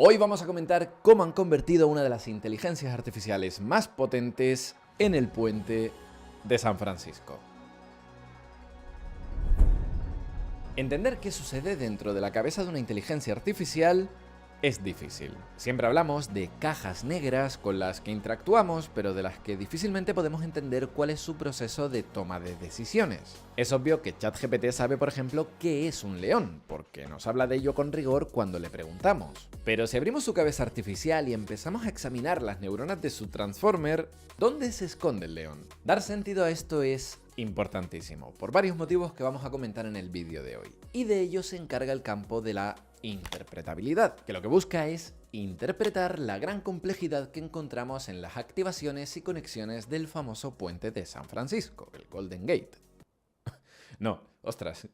Hoy vamos a comentar cómo han convertido una de las inteligencias artificiales más potentes en el puente de San Francisco. Entender qué sucede dentro de la cabeza de una inteligencia artificial es difícil. Siempre hablamos de cajas negras con las que interactuamos, pero de las que difícilmente podemos entender cuál es su proceso de toma de decisiones. Es obvio que ChatGPT sabe, por ejemplo, qué es un león, porque nos habla de ello con rigor cuando le preguntamos. Pero si abrimos su cabeza artificial y empezamos a examinar las neuronas de su Transformer, ¿dónde se esconde el león? Dar sentido a esto es importantísimo, por varios motivos que vamos a comentar en el vídeo de hoy. Y de ello se encarga el campo de la interpretabilidad, que lo que busca es interpretar la gran complejidad que encontramos en las activaciones y conexiones del famoso puente de San Francisco, el Golden Gate. No, ostras,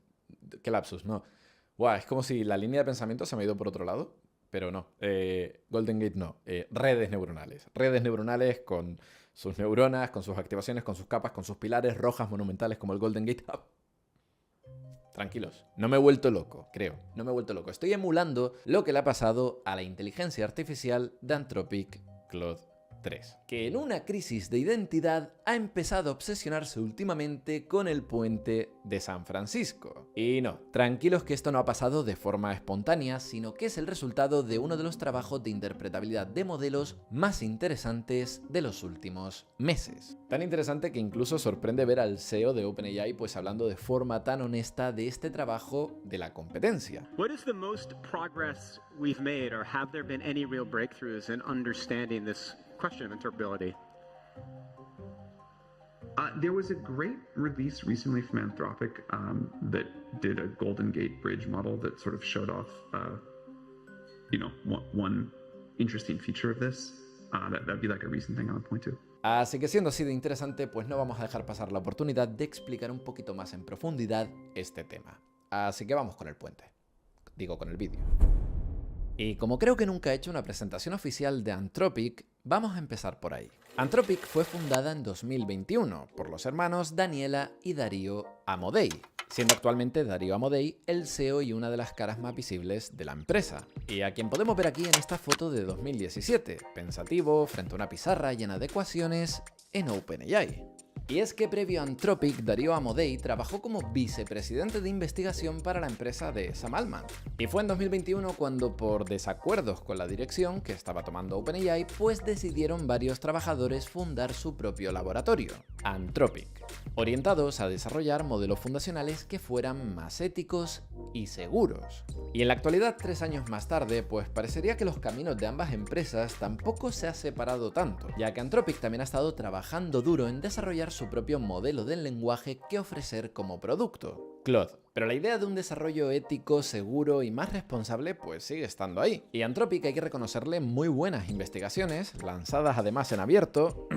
qué lapsus, no. Buah, es como si la línea de pensamiento se me ha ido por otro lado, pero no. Golden Gate no, redes neuronales. Redes neuronales con sus neuronas, con sus activaciones, con sus capas, con sus pilares rojas monumentales como el Golden Gate. Tranquilos, no me he vuelto loco, creo, no me he vuelto loco. Estoy emulando lo que le ha pasado a la inteligencia artificial de Anthropic Claude 3, que en una crisis de identidad ha empezado a obsesionarse últimamente con el puente de San Francisco. Y no, tranquilos que esto no ha pasado de forma espontánea, sino que es el resultado de uno de los trabajos de interpretabilidad de modelos más interesantes de los últimos meses. Tan interesante que incluso sorprende ver al CEO de OpenAI pues hablando de forma tan honesta de este trabajo de la competencia. What is the most progress we've made, or have there been any real breakthroughs in understanding this question of interpretability? There was a great release recently from Anthropic that did a Golden Gate Bridge model that sort of showed off, one interesting feature of this. That'd be like a recent thing I would point to. Así que siendo así de interesante, pues no vamos a dejar pasar la oportunidad de explicar un poquito más en profundidad este tema. Así que vamos con el puente. Digo, con el vídeo. Y como creo que nunca he hecho una presentación oficial de Anthropic, vamos a empezar por ahí. Anthropic fue fundada en 2021 por los hermanos Daniela y Darío Amodei, siendo actualmente Darío Amodei el CEO y una de las caras más visibles de la empresa, y a quien podemos ver aquí en esta foto de 2017, pensativo frente a una pizarra llena de ecuaciones en OpenAI. Y es que previo a Anthropic, Darío Amodei trabajó como vicepresidente de investigación para la empresa de Sam Altman. Y fue en 2021 cuando, por desacuerdos con la dirección que estaba tomando OpenAI, pues decidieron varios trabajadores fundar su propio laboratorio, Anthropic, orientados a desarrollar modelos fundacionales que fueran más éticos y seguros. Y en la actualidad, 3 años más tarde, pues parecería que los caminos de ambas empresas tampoco se ha separado tanto, ya que Anthropic también ha estado trabajando duro en desarrollar su propio modelo del lenguaje que ofrecer como producto, Claude. Pero la idea de un desarrollo ético, seguro y más responsable pues sigue estando ahí. Y Anthropic hay que reconocerle muy buenas investigaciones, lanzadas además en abierto,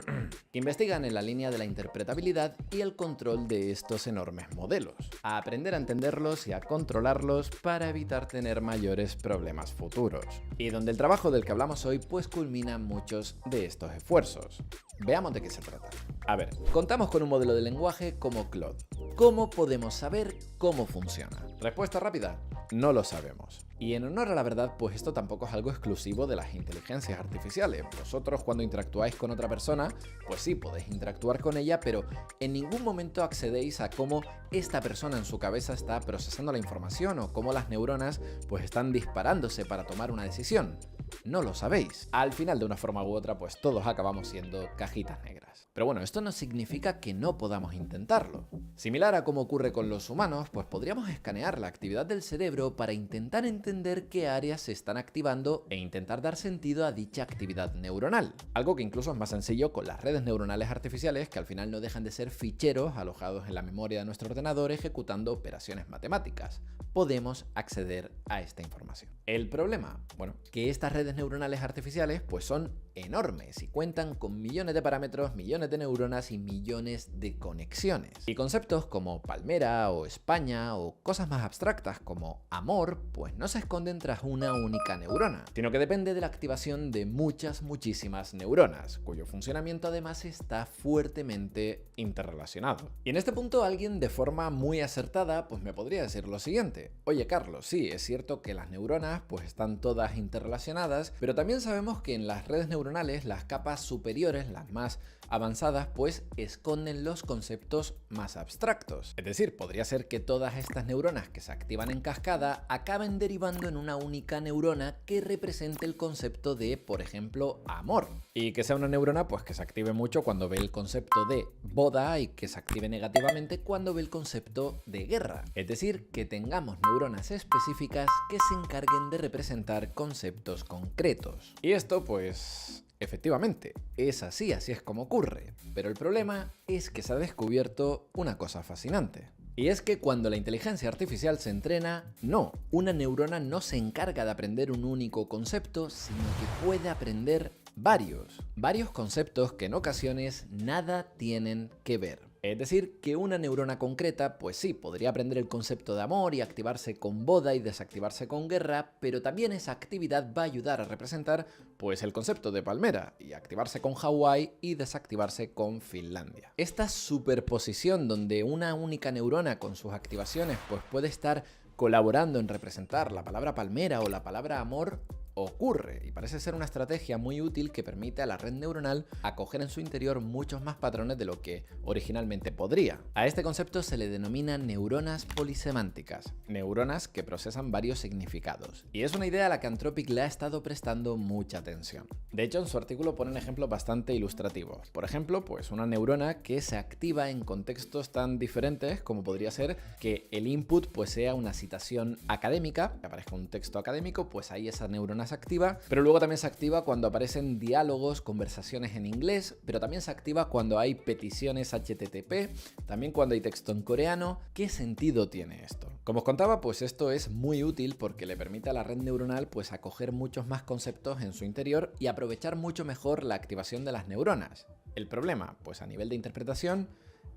que investigan en la línea de la interpretabilidad y el control de estos enormes modelos, a aprender a entenderlos y a controlarlos para evitar tener mayores problemas futuros. Y donde el trabajo del que hablamos hoy pues culmina muchos de estos esfuerzos. Veamos de qué se trata. A ver, contamos con un modelo de lenguaje como Claude. ¿Cómo podemos saber cómo funciona? Respuesta rápida, no lo sabemos. Y en honor a la verdad, pues esto tampoco es algo exclusivo de las inteligencias artificiales. Vosotros cuando interactuáis con otra persona, pues sí, podéis interactuar con ella, pero en ningún momento accedéis a cómo esta persona en su cabeza está procesando la información o cómo las neuronas pues están disparándose para tomar una decisión. No lo sabéis. Al final, de una forma u otra, pues todos acabamos siendo cajitas negras. Pero bueno, esto no significa que no podamos intentarlo. Similar a como ocurre con los humanos, pues podríamos escanear la actividad del cerebro para intentar entender qué áreas se están activando e intentar dar sentido a dicha actividad neuronal. Algo que incluso es más sencillo con las redes neuronales artificiales, que al final no dejan de ser ficheros alojados en la memoria de nuestro ordenador ejecutando operaciones matemáticas. Podemos acceder a esta información. El problema, bueno, que estas redes neuronales artificiales pues son enormes y cuentan con millones de parámetros, millones de neuronas y millones de conexiones. Y conceptos como palmera o España o cosas más abstractas como amor pues no se esconden tras una única neurona, sino que depende de la activación de muchísimas neuronas, cuyo funcionamiento además está fuertemente interrelacionado. Y en este punto alguien de forma muy acertada pues me podría decir lo siguiente: oye Carlos, sí, es cierto que las neuronas pues están todas interrelacionadas, avanzadas, pero también sabemos que en las redes neuronales las capas superiores, las más avanzadas, pues esconden los conceptos más abstractos. Es decir, podría ser que todas estas neuronas que se activan en cascada acaben derivando en una única neurona que represente el concepto de, por ejemplo, amor. Y que sea una neurona pues que se active mucho cuando ve el concepto de boda y que se active negativamente cuando ve el concepto de guerra. Es decir, que tengamos neuronas específicas que se encarguen de representar conceptos concretos. Y esto pues... efectivamente, es así es como ocurre, pero el problema es que se ha descubierto una cosa fascinante. Y es que cuando la inteligencia artificial se entrena, no, una neurona no se encarga de aprender un único concepto, sino que puede aprender varios conceptos que en ocasiones nada tienen que ver. Es decir, que una neurona concreta, pues sí, podría aprender el concepto de amor y activarse con boda y desactivarse con guerra, pero también esa actividad va a ayudar a representar pues el concepto de palmera y activarse con Hawái y desactivarse con Finlandia. Esta superposición donde una única neurona con sus activaciones pues puede estar colaborando en representar la palabra palmera o la palabra amor ocurre y parece ser una estrategia muy útil que permite a la red neuronal acoger en su interior muchos más patrones de lo que originalmente podría. A este concepto se le denomina neuronas polisemánticas, neuronas que procesan varios significados. Y es una idea a la que Anthropic le ha estado prestando mucha atención. De hecho, en su artículo ponen ejemplos bastante ilustrativos. Por ejemplo, pues una neurona que se activa en contextos tan diferentes como podría ser que el input pues sea una citación académica, que aparezca un texto académico, pues ahí esa neurona se activa, pero luego también se activa cuando aparecen diálogos, conversaciones en inglés, pero también se activa cuando hay peticiones HTTP, también cuando hay texto en coreano. ¿Qué sentido tiene esto? Como os contaba, pues esto es muy útil porque le permite a la red neuronal pues acoger muchos más conceptos en su interior y aprovechar mucho mejor la activación de las neuronas. El problema, pues a nivel de interpretación,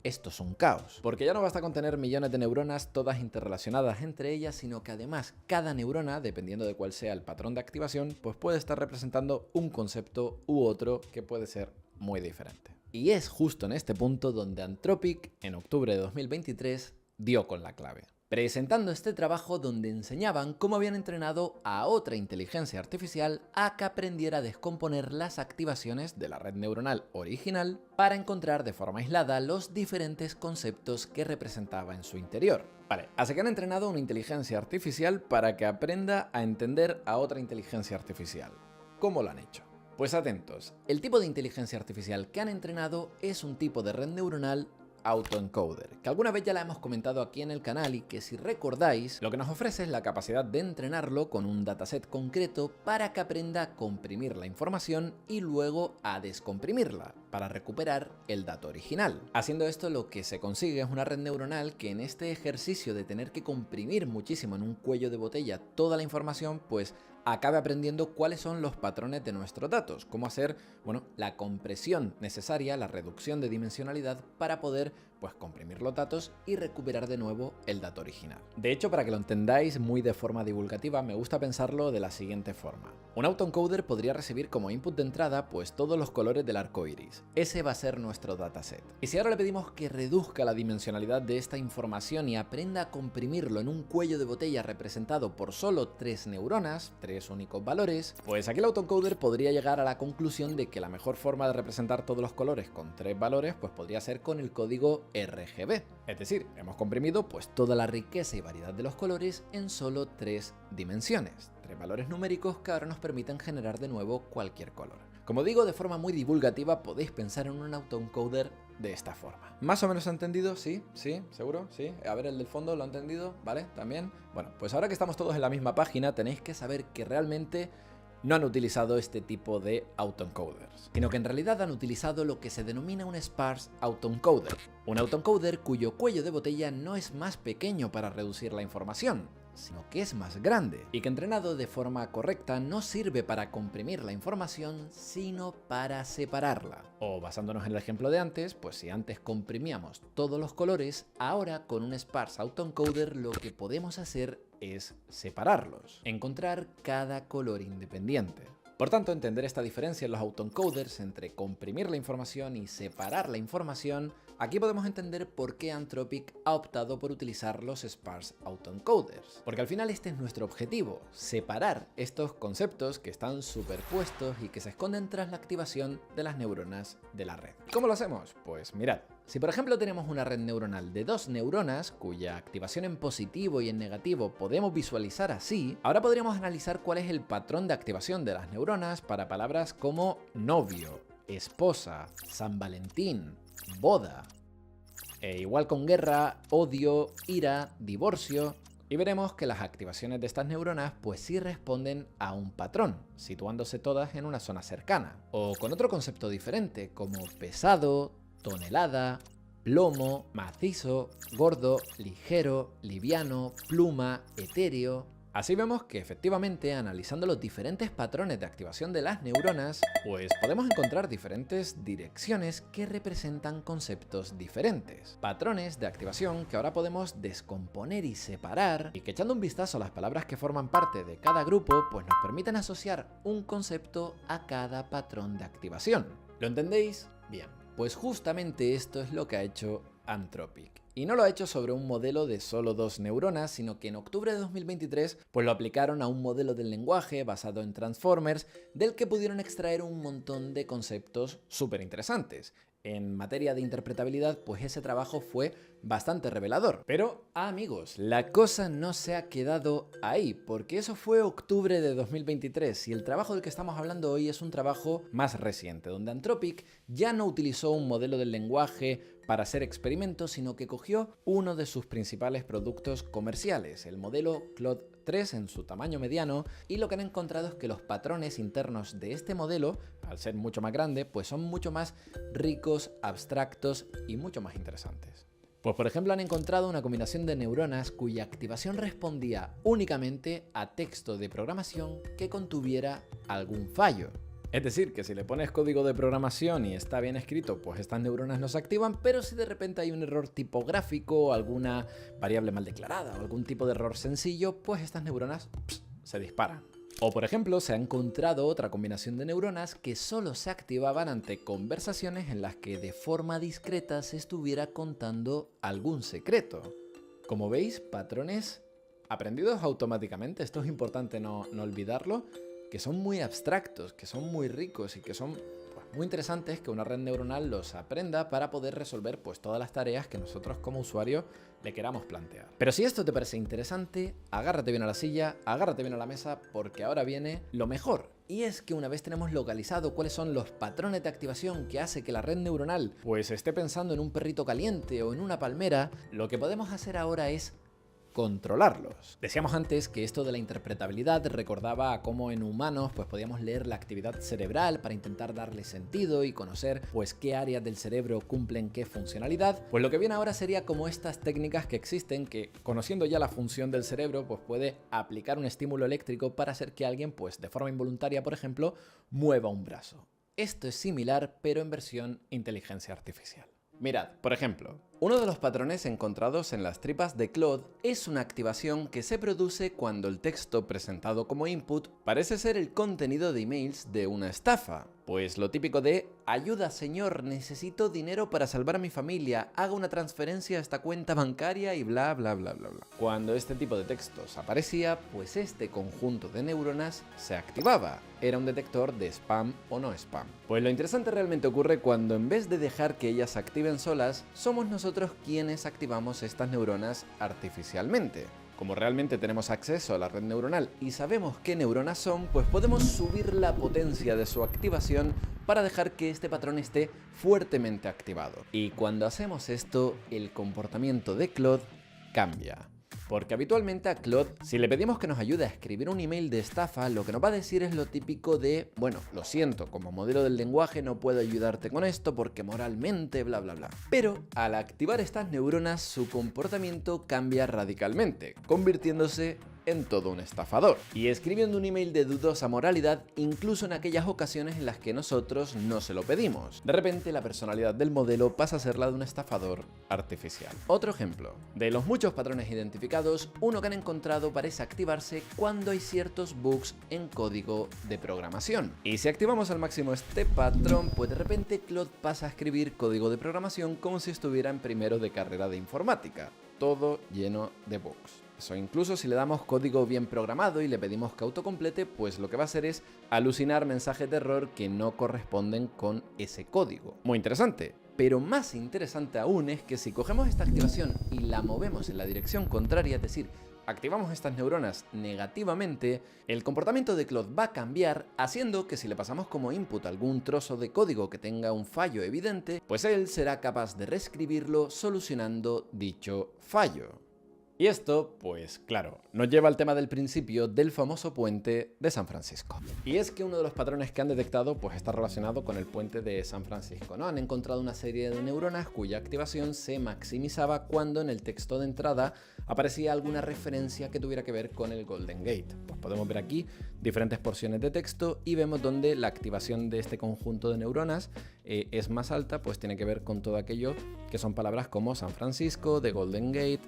esto es un caos, porque ya no basta con tener millones de neuronas todas interrelacionadas entre ellas, sino que además cada neurona, dependiendo de cuál sea el patrón de activación, pues puede estar representando un concepto u otro que puede ser muy diferente. Y es justo en este punto donde Anthropic, en octubre de 2023, dio con la clave, presentando este trabajo donde enseñaban cómo habían entrenado a otra inteligencia artificial a que aprendiera a descomponer las activaciones de la red neuronal original para encontrar de forma aislada los diferentes conceptos que representaba en su interior. Vale, así que han entrenado una inteligencia artificial para que aprenda a entender a otra inteligencia artificial. ¿Cómo lo han hecho? Pues atentos, el tipo de inteligencia artificial que han entrenado es un tipo de red neuronal autoencoder, que alguna vez ya la hemos comentado aquí en el canal y que si recordáis, lo que nos ofrece es la capacidad de entrenarlo con un dataset concreto para que aprenda a comprimir la información y luego a descomprimirla, para recuperar el dato original. Haciendo esto lo que se consigue es una red neuronal que en este ejercicio de tener que comprimir muchísimo en un cuello de botella toda la información, pues acabe aprendiendo cuáles son los patrones de nuestros datos, cómo hacer, bueno, la compresión necesaria, la reducción de dimensionalidad para poder, pues, comprimir los datos y recuperar de nuevo el dato original. De hecho, para que lo entendáis muy de forma divulgativa, me gusta pensarlo de la siguiente forma. Un autoencoder podría recibir como input de entrada, pues, todos los colores del arco iris. Ese va a ser nuestro dataset. Y si ahora le pedimos que reduzca la dimensionalidad de esta información y aprenda a comprimirlo en un cuello de botella representado por solo 3 neuronas, 3 únicos valores, pues aquí el autoencoder podría llegar a la conclusión de que la mejor forma de representar todos los colores con 3 valores pues podría ser con el código RGB. Es decir, hemos comprimido pues toda la riqueza y variedad de los colores en solo 3 dimensiones, 3 valores numéricos que ahora nos permiten generar de nuevo cualquier color. Como digo, de forma muy divulgativa podéis pensar en un autoencoder de esta forma. ¿Más o menos entendido? Sí, seguro, sí. A ver, el del fondo, ¿lo ha entendido? ¿Vale? ¿También? Bueno, pues ahora que estamos todos en la misma página, tenéis que saber que realmente no han utilizado este tipo de autoencoders, sino que en realidad han utilizado lo que se denomina un sparse autoencoder. Un autoencoder cuyo cuello de botella no es más pequeño para reducir la información, sino que es más grande, y que entrenado de forma correcta no sirve para comprimir la información, sino para separarla. O basándonos en el ejemplo de antes, pues si antes comprimíamos todos los colores, ahora con un sparse autoencoder lo que podemos hacer es separarlos, encontrar cada color independiente. Por tanto, entender esta diferencia en los autoencoders entre comprimir la información y separar la información, aquí podemos entender por qué Anthropic ha optado por utilizar los sparse autoencoders. Porque al final este es nuestro objetivo, separar estos conceptos que están superpuestos y que se esconden tras la activación de las neuronas de la red. ¿Cómo lo hacemos? Pues mirad. Si por ejemplo tenemos una red neuronal de 2 neuronas, cuya activación en positivo y en negativo podemos visualizar así, ahora podríamos analizar cuál es el patrón de activación de las neuronas para palabras como novio, esposa, San Valentín, boda. Igual con guerra, odio, ira, divorcio. Y veremos que las activaciones de estas neuronas pues sí responden a un patrón, situándose todas en una zona cercana. O con otro concepto diferente, como pesado, tonelada, plomo, macizo, gordo, ligero, liviano, pluma, etéreo. Así vemos que efectivamente, analizando los diferentes patrones de activación de las neuronas, pues podemos encontrar diferentes direcciones que representan conceptos diferentes. Patrones de activación que ahora podemos descomponer y separar, y que echando un vistazo a las palabras que forman parte de cada grupo, pues nos permiten asociar un concepto a cada patrón de activación. ¿Lo entendéis? Bien. Pues justamente esto es lo que ha hecho Anthropic. Y no lo ha hecho sobre un modelo de solo 2 neuronas, sino que en octubre de 2023 pues lo aplicaron a un modelo del lenguaje basado en Transformers, del que pudieron extraer un montón de conceptos súper interesantes. En materia de interpretabilidad, pues ese trabajo fue bastante revelador. Pero, amigos, la cosa no se ha quedado ahí, porque eso fue octubre de 2023 y el trabajo del que estamos hablando hoy es un trabajo más reciente, donde Anthropic ya no utilizó un modelo del lenguaje para hacer experimentos, sino que cogió uno de sus principales productos comerciales, el modelo Claude 3 en su tamaño mediano, y lo que han encontrado es que los patrones internos de este modelo, al ser mucho más grande, pues son mucho más ricos, abstractos y mucho más interesantes. Pues por ejemplo han encontrado una combinación de neuronas cuya activación respondía únicamente a texto de programación que contuviera algún fallo. Es decir, que si le pones código de programación y está bien escrito, pues estas neuronas no se activan, pero si de repente hay un error tipográfico, alguna variable mal declarada o algún tipo de error sencillo, pues estas neuronas se disparan. O por ejemplo, se ha encontrado otra combinación de neuronas que solo se activaban ante conversaciones en las que de forma discreta se estuviera contando algún secreto. Como veis, patrones aprendidos automáticamente, esto es importante no olvidarlo, que son muy abstractos, que son muy ricos y que son muy interesantes que una red neuronal los aprenda para poder resolver pues todas las tareas que nosotros como usuario le queramos plantear. Pero si esto te parece interesante, agárrate bien a la silla, agárrate bien a la mesa, porque ahora viene lo mejor. Y es que una vez tenemos localizado cuáles son los patrones de activación que hace que la red neuronal pues esté pensando en un perrito caliente o en una palmera, lo que podemos hacer ahora es controlarlos. Decíamos antes que esto de la interpretabilidad recordaba a cómo en humanos pues podíamos leer la actividad cerebral para intentar darle sentido y conocer pues qué áreas del cerebro cumplen qué funcionalidad. Pues lo que viene ahora sería como estas técnicas que existen que, conociendo ya la función del cerebro, pues puede aplicar un estímulo eléctrico para hacer que alguien pues de forma involuntaria, por ejemplo, mueva un brazo. Esto es similar, pero en versión inteligencia artificial. Mirad, por ejemplo, uno de los patrones encontrados en las tripas de Claude es una activación que se produce cuando el texto presentado como input parece ser el contenido de emails de una estafa. Pues lo típico de ayuda señor, necesito dinero para salvar a mi familia, haga una transferencia a esta cuenta bancaria y bla bla bla bla bla. Cuando este tipo de textos aparecía, pues este conjunto de neuronas se activaba. Era un detector de spam o no spam. Pues lo interesante realmente ocurre cuando en vez de dejar que ellas se activen solas, somos nosotros quienes activamos estas neuronas artificialmente. Como realmente tenemos acceso a la red neuronal y sabemos qué neuronas son, pues podemos subir la potencia de su activación para dejar que este patrón esté fuertemente activado. Y cuando hacemos esto, el comportamiento de Claude cambia. Porque habitualmente a Claude, si le pedimos que nos ayude a escribir un email de estafa, lo que nos va a decir es lo típico de, bueno, lo siento, como modelo del lenguaje no puedo ayudarte con esto porque moralmente bla bla bla. Pero al activar estas neuronas, su comportamiento cambia radicalmente, convirtiéndose en todo un estafador. Y escribiendo un email de dudosa moralidad, incluso en aquellas ocasiones en las que nosotros no se lo pedimos. De repente, la personalidad del modelo pasa a ser la de un estafador artificial. Otro ejemplo. De los muchos patrones identificados, uno que han encontrado parece activarse cuando hay ciertos bugs en código de programación. Y si activamos al máximo este patrón, pues de repente Claude pasa a escribir código de programación como si estuviera en primero de carrera de informática, todo lleno de bugs. Eso incluso si le damos código bien programado y le pedimos que autocomplete, pues lo que va a hacer es alucinar mensajes de error que no corresponden con ese código. Muy interesante. Pero más interesante aún es que si cogemos esta activación y la movemos en la dirección contraria, es decir, activamos estas neuronas negativamente, el comportamiento de Claude va a cambiar, haciendo que si le pasamos como input algún trozo de código que tenga un fallo evidente, pues él será capaz de reescribirlo solucionando dicho fallo. Y esto, pues claro, nos lleva al tema del principio del famoso puente de San Francisco. Y es que uno de los patrones que han detectado pues está relacionado con el puente de San Francisco, ¿no? Han encontrado una serie de neuronas cuya activación se maximizaba cuando en el texto de entrada aparecía alguna referencia que tuviera que ver con el Golden Gate. Pues podemos ver aquí diferentes porciones de texto y vemos donde la activación de este conjunto de neuronas es más alta, pues tiene que ver con todo aquello que son palabras como San Francisco, The Golden Gate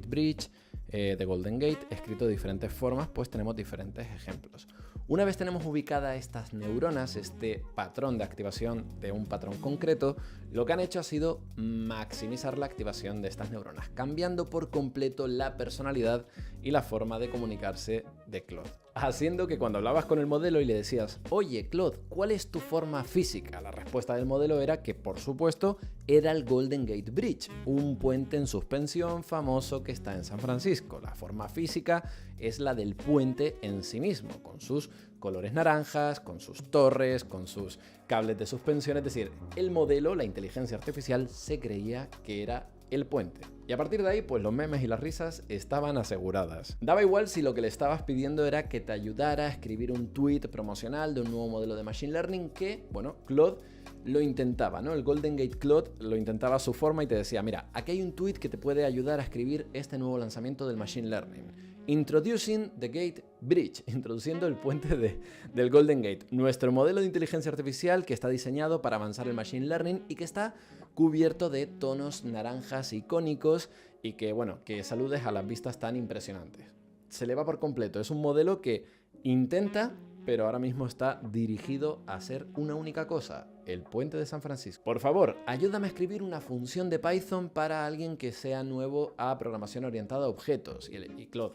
Bridge, The Golden Gate, escrito de diferentes formas, pues tenemos diferentes ejemplos. Una vez tenemos ubicadas estas neuronas, este patrón de activación de un patrón concreto, lo que han hecho ha sido maximizar la activación de estas neuronas, cambiando por completo la personalidad y la forma de comunicarse de Claude. Haciendo que cuando hablabas con el modelo y le decías, oye Claude, ¿cuál es tu forma física? La respuesta del modelo era que, por supuesto, era el Golden Gate Bridge, un puente en suspensión famoso que está en San Francisco. La forma física es la del puente en sí mismo, con sus colores naranjas, con sus torres, con sus cables de suspensión. Es decir, el modelo, la inteligencia artificial, se creía que era el puente. Y a partir de ahí, pues los memes y las risas estaban aseguradas. Daba igual si lo que le estabas pidiendo era que te ayudara a escribir un tweet promocional de un nuevo modelo de Machine Learning que, bueno, Claude lo intentaba, ¿no? El Golden Gate Claude lo intentaba a su forma y te decía, mira, aquí hay un tweet que te puede ayudar a escribir este nuevo lanzamiento del Machine Learning. Introducing the Gate Bridge, introduciendo el puente del Golden Gate, nuestro modelo de inteligencia artificial que está diseñado para avanzar el Machine Learning y que está cubierto de tonos naranjas icónicos y que, bueno, que saludes a las vistas tan impresionantes. Se le va por completo, es un modelo que intenta, pero ahora mismo está dirigido a hacer una única cosa, el puente de San Francisco. Por favor, ayúdame a escribir una función de Python para alguien que sea nuevo a programación orientada a objetos. Y Claude,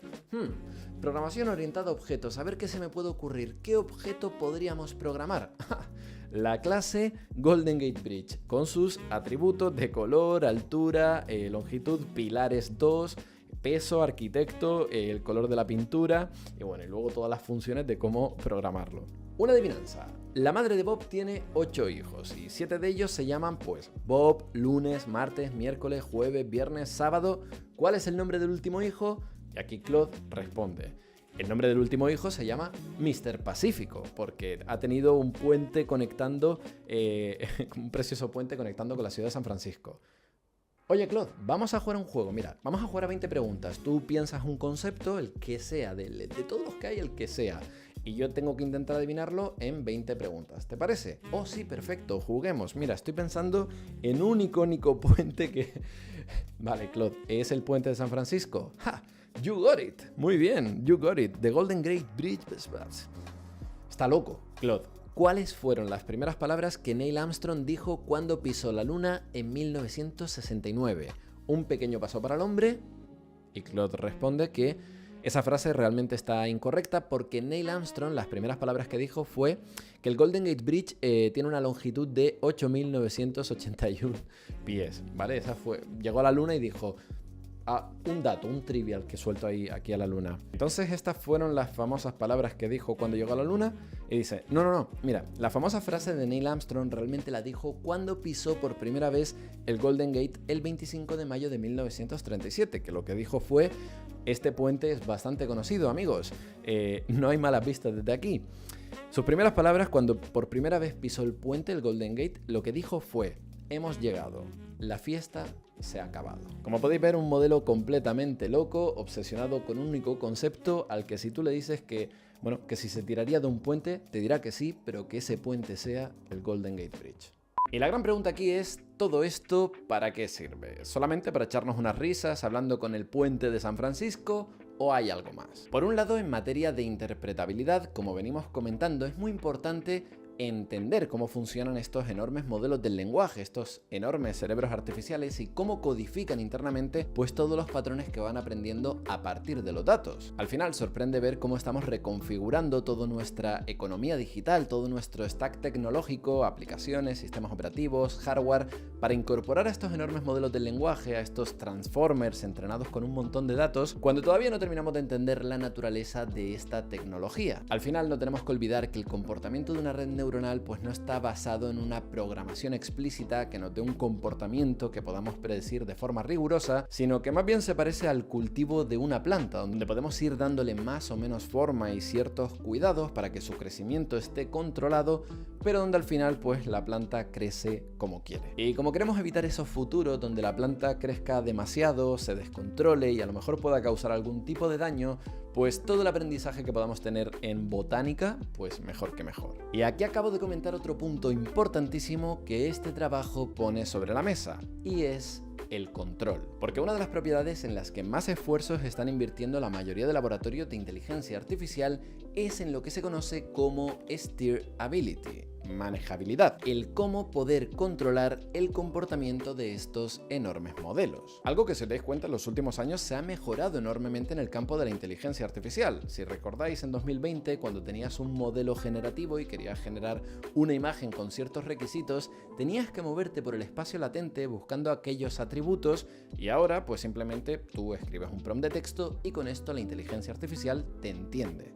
programación orientada a objetos, a ver qué se me puede ocurrir, ¿qué objeto podríamos programar? La clase Golden Gate Bridge, con sus atributos de color, altura, longitud, pilares 2, peso, arquitecto, el color de la pintura y bueno, y luego todas las funciones de cómo programarlo. Una adivinanza. La madre de Bob tiene 8 hijos y 7 de ellos se llaman pues Bob, lunes, martes, miércoles, jueves, viernes, sábado. ¿Cuál es el nombre del último hijo? Y aquí Claude responde. El nombre del último hijo se llama Mr. Pacífico, porque ha tenido un puente conectando, un precioso puente conectando con la ciudad de San Francisco. Oye, Claude, vamos a jugar un juego. Mira, vamos a jugar a 20 preguntas. Tú piensas un concepto, el que sea, de todos los que hay, el que sea. Y yo tengo que intentar adivinarlo en 20 preguntas. ¿Te parece? Oh, sí, perfecto, juguemos. Mira, estoy pensando en un icónico puente que... Vale, Claude, ¿es el puente de San Francisco? ¡Ja! You got it. Muy bien, you got it. The Golden Gate Bridge. Está loco, Claude. ¿Cuáles fueron las primeras palabras que Neil Armstrong dijo cuando pisó la Luna en 1969? Un pequeño paso para el hombre. Y Claude responde que esa frase realmente está incorrecta porque Neil Armstrong, las primeras palabras que dijo fue que el Golden Gate Bridge tiene una longitud de 8.981 pies, ¿vale? Llegó a la Luna y dijo... un dato, un trivial que suelto aquí a la Luna. Entonces estas fueron las famosas palabras que dijo cuando llegó a la Luna y dice, no, mira, la famosa frase de Neil Armstrong realmente la dijo cuando pisó por primera vez el Golden Gate el 25 de mayo de 1937, que lo que dijo fue, este puente es bastante conocido, amigos, no hay malas vistas desde aquí. Sus primeras palabras cuando por primera vez pisó el puente, el Golden Gate, lo que dijo fue, hemos llegado. La fiesta se ha acabado. Como podéis ver, un modelo completamente loco, obsesionado con un único concepto al que si tú le dices que, bueno, que si se tiraría de un puente, te dirá que sí, pero que ese puente sea el Golden Gate Bridge. Y la gran pregunta aquí es, ¿todo esto para qué sirve? ¿Solamente para echarnos unas risas hablando con el puente de San Francisco? ¿O hay algo más? Por un lado, en materia de interpretabilidad, como venimos comentando, es muy importante entender cómo funcionan estos enormes modelos del lenguaje, estos enormes cerebros artificiales y cómo codifican internamente pues todos los patrones que van aprendiendo a partir de los datos. Al final sorprende ver cómo estamos reconfigurando toda nuestra economía digital, todo nuestro stack tecnológico, aplicaciones, sistemas operativos, hardware, para incorporar a estos enormes modelos del lenguaje, a estos transformers entrenados con un montón de datos, cuando todavía no terminamos de entender la naturaleza de esta tecnología. Al final no tenemos que olvidar que el comportamiento de una red neuronal pues no está basado en una programación explícita que nos dé un comportamiento que podamos predecir de forma rigurosa, sino que más bien se parece al cultivo de una planta, donde podemos ir dándole más o menos forma y ciertos cuidados para que su crecimiento esté controlado, pero donde al final pues la planta crece como quiere. Y como queremos evitar esos futuros donde la planta crezca demasiado, se descontrole y a lo mejor pueda causar algún tipo de daño, pues todo el aprendizaje que podamos tener en botánica, pues mejor que mejor. Y aquí acabo de comentar otro punto importantísimo que este trabajo pone sobre la mesa, y es el control. Porque una de las propiedades en las que más esfuerzos están invirtiendo la mayoría de laboratorios de inteligencia artificial es en lo que se conoce como steerability, manejabilidad, el cómo poder controlar el comportamiento de estos enormes modelos. Algo que si os dais cuenta en los últimos años se ha mejorado enormemente en el campo de la inteligencia artificial. Si recordáis en 2020 cuando tenías un modelo generativo y querías generar una imagen con ciertos requisitos, tenías que moverte por el espacio latente buscando aquellos atributos y ahora pues simplemente tú escribes un prompt de texto y con esto la inteligencia artificial te entiende.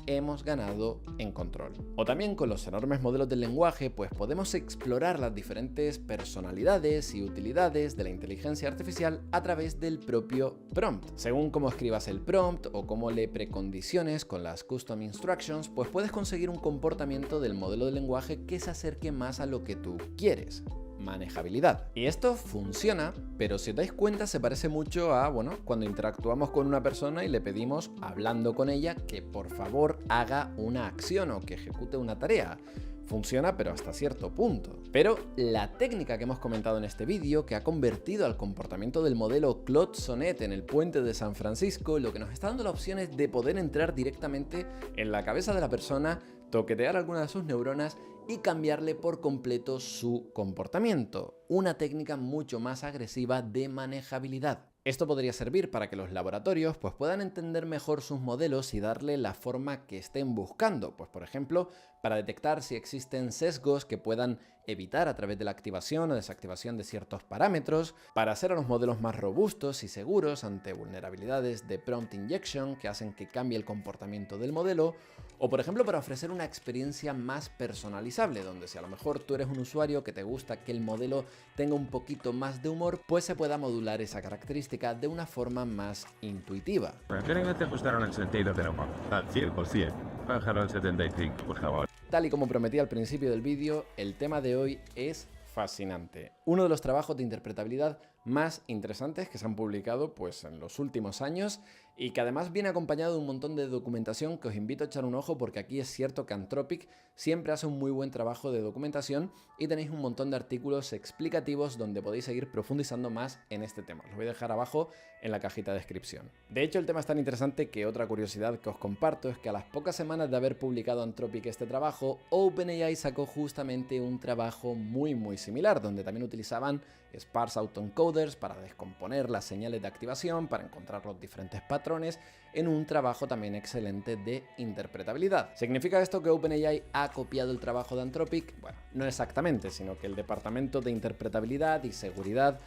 Hemos ganado en control. O también con los enormes modelos del lenguaje, pues podemos explorar las diferentes personalidades y utilidades de la inteligencia artificial a través del propio prompt. Según cómo escribas el prompt o cómo le precondiciones con las custom instructions, pues puedes conseguir un comportamiento del modelo del lenguaje que se acerque más a lo que tú quieres. Manejabilidad. Y esto funciona, pero si os dais cuenta se parece mucho a, bueno, cuando interactuamos con una persona y le pedimos, hablando con ella, que por favor haga una acción o que ejecute una tarea. Funciona, pero hasta cierto punto. Pero la técnica que hemos comentado en este vídeo, que ha convertido al comportamiento del modelo Claude Sonnet en el puente de San Francisco, lo que nos está dando la opción es de poder entrar directamente en la cabeza de la persona, toquetear alguna de sus neuronas y cambiarle por completo su comportamiento. Una técnica mucho más agresiva de manejabilidad. Esto podría servir para que los laboratorios pues, puedan entender mejor sus modelos y darle la forma que estén buscando. Pues, por ejemplo, para detectar si existen sesgos que puedan evitar a través de la activación o desactivación de ciertos parámetros, para hacer a los modelos más robustos y seguros ante vulnerabilidades de prompt injection que hacen que cambie el comportamiento del modelo, o por ejemplo para ofrecer una experiencia más personalizable, donde si a lo mejor tú eres un usuario que te gusta que el modelo tenga un poquito más de humor, pues se pueda modular esa característica de una forma más intuitiva. Preferiblemente ajustaron el sentido del humor al 100%. Bajaron al 75%, por favor. Tal y como prometí al principio del vídeo, el tema de hoy es fascinante. Uno de los trabajos de interpretabilidad más interesantes que se han publicado pues, en los últimos años y que además viene acompañado de un montón de documentación que os invito a echar un ojo porque aquí es cierto que Anthropic siempre hace un muy buen trabajo de documentación y tenéis un montón de artículos explicativos donde podéis seguir profundizando más en este tema. Los voy a dejar abajo en la cajita de descripción. De hecho, el tema es tan interesante que otra curiosidad que os comparto es que a las pocas semanas de haber publicado Anthropic este trabajo, OpenAI sacó justamente un trabajo muy similar, donde también utilizaban Sparse Autoencoders para descomponer las señales de activación, para encontrar los diferentes patrones, en un trabajo también excelente de interpretabilidad. ¿Significa esto que OpenAI ha copiado el trabajo de Anthropic? Bueno, no exactamente, sino que el departamento de interpretabilidad y seguridad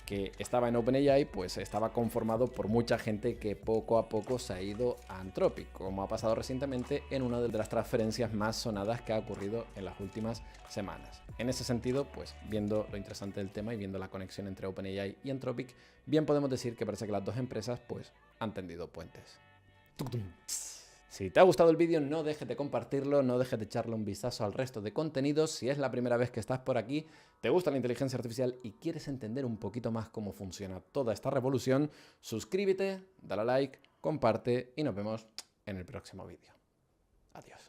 que estaba en OpenAI, pues estaba conformado por mucha gente que poco a poco se ha ido a Anthropic, como ha pasado recientemente en una de las transferencias más sonadas que ha ocurrido en las últimas semanas. En ese sentido, pues viendo lo interesante del tema y viendo la conexión entre OpenAI y Anthropic, bien podemos decir que parece que las dos empresas pues han tendido puentes. Si te ha gustado el vídeo, no dejes de compartirlo, no dejes de echarle un vistazo al resto de contenidos. Si es la primera vez que estás por aquí, te gusta la inteligencia artificial y quieres entender un poquito más cómo funciona toda esta revolución, suscríbete, dale a like, comparte y nos vemos en el próximo vídeo. Adiós.